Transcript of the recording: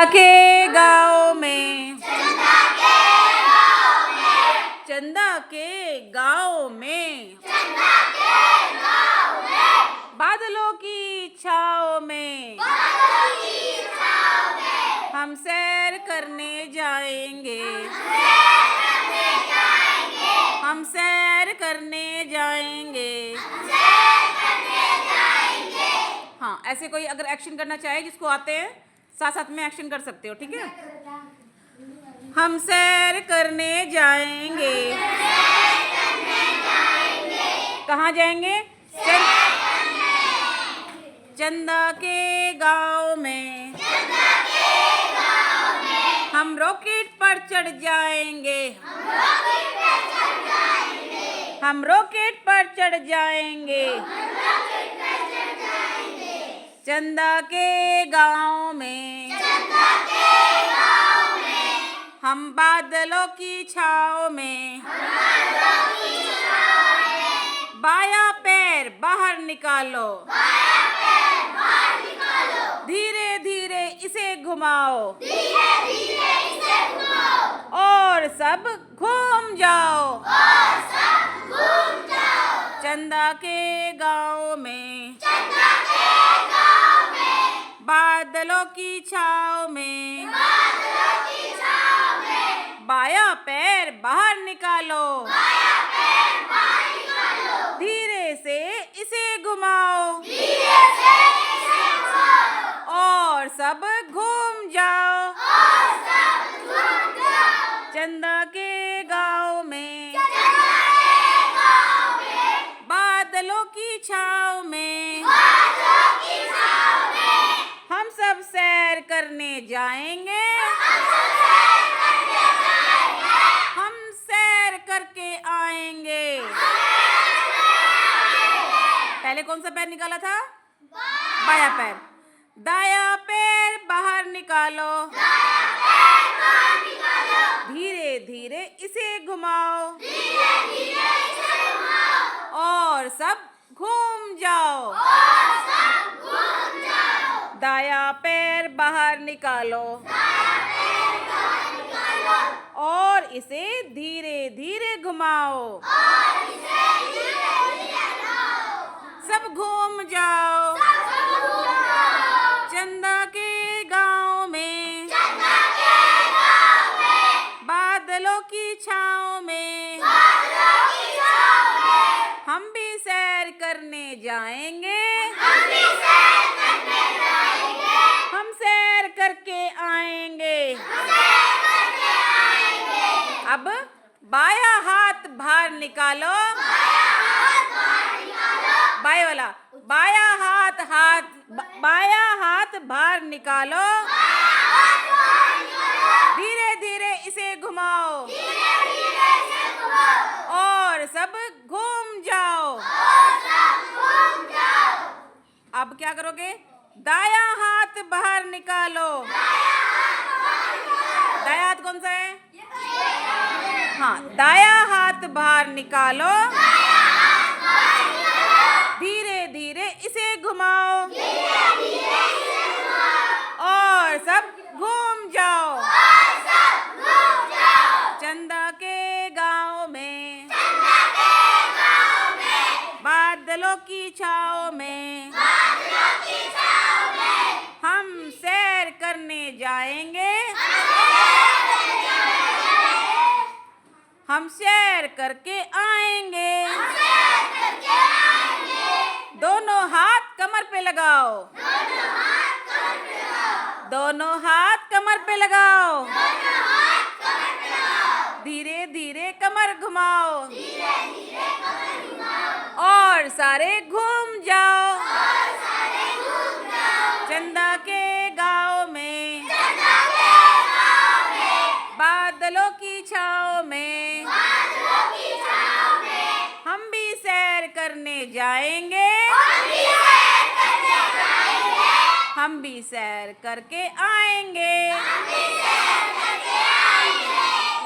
के गाँव में, चंदा के गाँव में, बादलों की छाँव में, हम सैर करने जाएंगे, हम सैर करने जाएंगे। हाँ, ऐसे कोई अगर एक्शन करना चाहे जिसको आते हैं साथ साथ में एक्शन कर सकते हो, ठीक है। हम सैर करने जाएंगे, कहाँ जाएंगे? चंदा के गाँव में, हम रॉकेट पर चढ़ जाएंगे, हम रॉकेट पर चढ़ जाएंगे। चंदा के गाँव में, हम बादलों की छाँव में, बायां पैर बाहर निकालो, धीरे धीरे इसे घुमाओ, और सब घूम जाओ। चंदा के गाँव में, बादलों की छाँव में, बायां पैर बाहर निकालो, धीरे से इसे घुमाओ, और सब घूम जाओ। चंदा के गाँव में, बादलों की छाँव में, हम सब सैर करने जाएंगे, हम सैर करके आएंगे। पहले कौन सा पैर निकाला था? बायां पैर। दायां पैर बाहर निकालो, धीरे धीरे इसे घुमाओ, और सब घूम जाओ। दायां पैर बाहर निकालो, और इसे धीरे धीरे घुमाओ, सब घूम जाओ। चंदा के गाँव में, बादलों की छाँव में, हम भी सैर करने जाएंगे, हम सैर करके आएंगे। अब बायां हाथ बाहर निकालो, बाएं वाला, बायां हाथ बाहर निकालो, धीरे धीरे इसे घुमाओ, और सब घूम जाओ। अब क्या करोगे? दायां हाथ बाहर निकालो। दायां हाथ कौन सा है? हाँ, दायां हाथ बाहर निकालो, धीरे धीरे इसे घुमाओ, और सब घूम जाओ। चंदा के गाँव में, बादलों की छाँव में, हम सैर करने जाएंगे, हम सैर करके आएंगे। दोनों हाथ कमर पे लगाओ, दोनों हाथ कमर पे लगाओ, धीरे धीरे कमर घुमाओ, और सारे घूम जाओ। चंदा के गाँव में, बादलों की छाँव में, हम भी सैर करने जाएंगे, हम भी सैर करके आएंगे।